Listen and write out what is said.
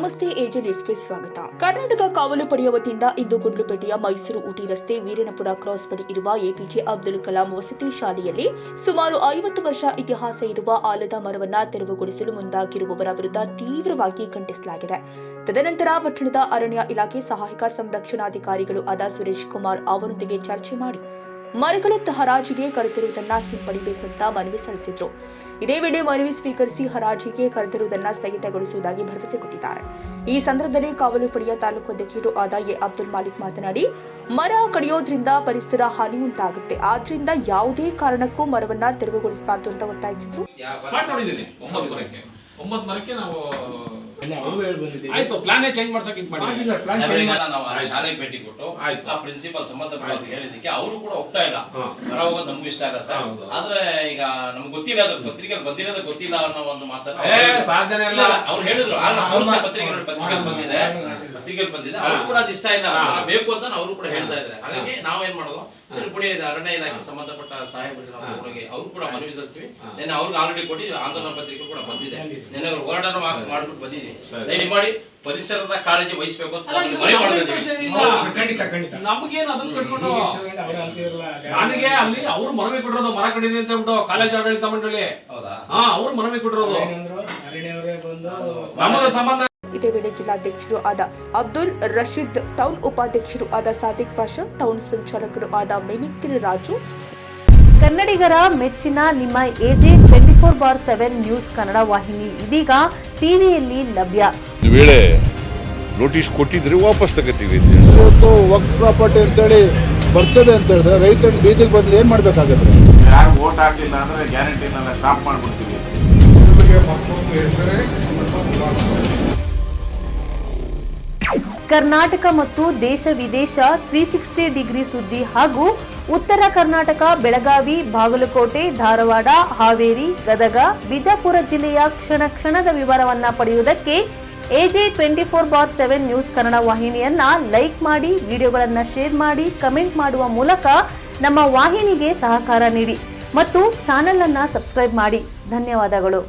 ನಮಸ್ತೆ, ಎಜೆ ನ್ಯೂಸ್ಗೆ ಸ್ವಾಗತ. ಕರ್ನಾಟಕ ಕಾವಲು ಪಡೆಯ ವತಿಯಿಂದ ಇಂದು ಗುಂಡ್ಲುಪೇಟೆಯ ಮೈಸೂರು ಊಟಿ ರಸ್ತೆ ವೀರನಪುರ ಕ್ರಾಸ್ ಬಳಿ ಇರುವ ಎಪಿಜೆ ಅಬ್ದುಲ್ ಕಲಾಂ ವಸತಿ ಶಾಲೆಯಲ್ಲಿ ಸುಮಾರು 50 ವರ್ಷ ಇತಿಹಾಸ ಇರುವ ಆಲದ ಮರವನ್ನ ತೆರವುಗೊಳಿಸಲು ಮುಂದಾಗಿರುವವರ ವಿರುದ್ಧ ತೀವ್ರವಾಗಿ ಖಂಡಿಸಲಾಗಿದೆ. ತದನಂತರ ಪಟ್ಟಣದ ಅರಣ್ಯ ಇಲಾಖೆ ಸಹಾಯಕ ಸಂರಕ್ಷಣಾಧಿಕಾರಿಗಳು ಆದ ಸುರೇಶ್ ಕುಮಾರ್ ಅವರೊಂದಿಗೆ ಚರ್ಚೆ ಮಾಡಿ ಮರಗಳ ಹರಾಜಿಗೆ ಕರೆದಿರುವುದನ್ನು ಹಿಂಪಡಿಬೇಕು ಅಂತ ಮನವಿ ಸಲ್ಲಿಸಿದ್ರು. ಇದೇ ವೇಳೆ ಮನವಿ ಸ್ವೀಕರಿಸಿ ಹರಾಜಿಗೆ ಕರೆದಿರುವುದನ್ನು ಸ್ಥಗಿತಗೊಳಿಸುವುದಾಗಿ ಭರವಸೆ ಕೊಟ್ಟಿದ್ದಾರೆ. ಈ ಸಂದರ್ಭದಲ್ಲಿ ಕಾವಲು ಪಡೆಯ ತಾಲೂಕು ಅಧ್ಯಕ್ಷರು ಆದ ಎ ಅಬ್ದುಲ್ ಮಾಲಿಕ್ ಮಾತನಾಡಿ, ಮರ ಕಡಿಯೋದ್ರಿಂದ ಪರಿಸರ ಹಾನಿ ಉಂಟಾಗುತ್ತೆ, ಆದ್ರಿಂದ ಯಾವುದೇ ಕಾರಣಕ್ಕೂ ಮರವನ್ನ ತೆರವುಗೊಳಿಸಬಾರದು ಅಂತ ಒತ್ತಾಯಿಸಿದ್ರು. ಆಯ್ತು, ಪ್ಲಾನ್ ಚೇಂಜ್ ಮಾಡ್ಸಕ್ ನಾವು ಶಾಲೆಗೆ ಭೇಟಿ ಕೊಟ್ಟು ಆ ಪ್ರಿನ್ಸಿಪಲ್ ಸಂಬಂಧಪಟ್ಟ ಹೇಳಿದಕ್ಕೆ ಅವರು ಕೂಡ ಹೋಗ್ತಾ ಇಲ್ಲ. ಹೊರ ಹೋಗೋದು ನಮ್ಗೂ ಇಷ್ಟ ಇಲ್ಲ ಸರ್, ಆದ್ರೆ ಈಗ ನಮ್ಗೆ ಗೊತ್ತಿಲ್ಲ, ಅದು ಪತ್ರಿಕೆಯಲ್ಲಿ ಬಂದಿರೋದು ಗೊತ್ತಿಲ್ಲ ಅನ್ನೋ ಒಂದು ಮಾತನ್ನ ಸಾಧನೆ ಇಲ್ಲ ಅವ್ರು ಹೇಳಿದ್ರು. ಪತ್ರಿಕೆಯಲ್ಲಿ ಬಂದಿದೆ, ಅವ್ರು ಕೂಡ ಅದು ಇಷ್ಟ ಇಲ್ಲ, ಬೇಕು ಅಂತ ಅವರು ಕೂಡ ಹೇಳ್ತಾ ಇದ್ದಾರೆ. ಹಾಗಾಗಿ ನಾವೇನ್ ಮಾಡೋದು, ಸರಿ ಪುಡಿ ಅರಣ್ಯ ಇಲಾಖೆ ಸಂಬಂಧಪಟ್ಟ ಸಾಹೇಬರಿಗೆ ಅವ್ರು ಕೂಡ ಮನವಿ ಸಲ್ಲಿಸ್ತೀವಿ. ನೆನ್ನೆ ಅವ್ರಿಗೆ ಆಲ್ರೆಡಿ ಕೊಟ್ಟು ಆಂದೋಲನ ಪತ್ರಿಕೆ ಕೂಡ ಬಂದಿದೆ. ನೆನ್ನೆ ಅವ್ರು ಹೋರಾಟ ಮಾಡ್ಬಿಟ್ಟು ಬಂದಿದ್ದೀವಿ. ದಯಮಾಡಿ ಪರಿಸರದ ಕಾಳಜಿ ವಹಿಸಬೇಕು ಅಂತ ನಮಗೇನು ಅದನ್ನ ಕಟ್ಕೊಂಡು ನನಗೆ ಅಲ್ಲಿ ಅವ್ರು ಮನವಿ ಕೊಟ್ಟಿರೋದು ಮರ ಕಡಿಮೆ ಅಂತ ಹೇಳ್ಬಿಟ್ಟು ಕಾಲೇಜ್ ಆಡಳಿತ ಮಂಡಳಿ. ಹೌದಾ? ಅವ್ರು ಮನವಿ ಕೊಟ್ಟಿರೋದು ನಮಗೆ ಸಂಬಂಧ. ಇದೇ ವೇಳೆ ಜಿಲ್ಲಾಧ್ಯಕ್ಷರು ಆದ ಅಬ್ದುಲ್ ರಶೀದ್, ಟೌನ್ ಉಪಾಧ್ಯಕ್ಷರು ಆದ ಸಾದಿಕ್ ಪಾಷಾ, ಟೌನ್ ಸಂಚಾಲಕರು ಆದ ಮಿಮಿಕ್ರಿ ರಾಜು. ಕನ್ನಡಿಗರ ಮೆಚ್ಚಿನ ನಿಮ್ಮ ಎಜೆ 24/7 ನ್ಯೂಸ್ ಕನ್ನಡ ವಾಹಿನಿ ಇದೀಗ ಟಿವಿಯಲ್ಲಿ ಲಭ್ಯ. ವೇಳೆ ನೋಟಿಸ್ ಕೊಟ್ಟಿದ್ರೆ ವಾಪಸ್ ತಗೋತೀವಿ. ಇವತ್ತು ವಕ್ಫ್ ಪ್ರಾಪರ್ಟಿ ಅಂತೇಳಿ ಬರ್ತದೆ ಅಂತ ಹೇಳಿದ್ರೆ ರೈತರು ಬೀದಿಗೆ ಬಂದ್ರೆ ಏನ್ ಮಾಡ್ಬೇಕಾಗತ್ತೆ? ಯಾರು ವೋಟ್ ಹಾಕಲಿಲ್ಲ ಅಂದ್ರೆ ಗ್ಯಾರಂಟಿನೆಲ್ಲ ಸ್ಟಾಪ್ ಮಾಡ್ಬಿಡ್ತೀವಿ. ಕರ್ನಾಟಕ ಮತ್ತು ದೇಶ ವಿದೇಶ 360 ಡಿಗ್ರಿ ಸುದ್ದಿ ಹಾಗೂ ಉತ್ತರ ಕರ್ನಾಟಕ, ಬೆಳಗಾವಿ, ಬಾಗಲಕೋಟೆ, ಧಾರವಾಡ, ಹಾವೇರಿ, ಗದಗ, ಬಿಜಾಪುರ ಜಿಲ್ಲೆಯ ಕ್ಷಣ ಕ್ಷಣದ ವಿವರವನ್ನ ಪಡೆಯುವುದಕ್ಕೆ ಎಜೆ 24/7 ನ್ಯೂಸ್ ಕನ್ನಡ ವಾಹಿನಿಯನ್ನ ಲೈಕ್ ಮಾಡಿ, ವಿಡಿಯೋಗಳನ್ನ ಶೇರ್ ಮಾಡಿ, ಕಮೆಂಟ್ ಮಾಡುವ ಮೂಲಕ ನಮ್ಮ ವಾಹಿನಿಗೆ ಸಹಕಾರ ನೀಡಿ ಮತ್ತು ಚಾನೆಲ್ ಅನ್ನ ಸಬ್ಸ್ಕ್ರೈಬ್ ಮಾಡಿ. ಧನ್ಯವಾದಗಳು.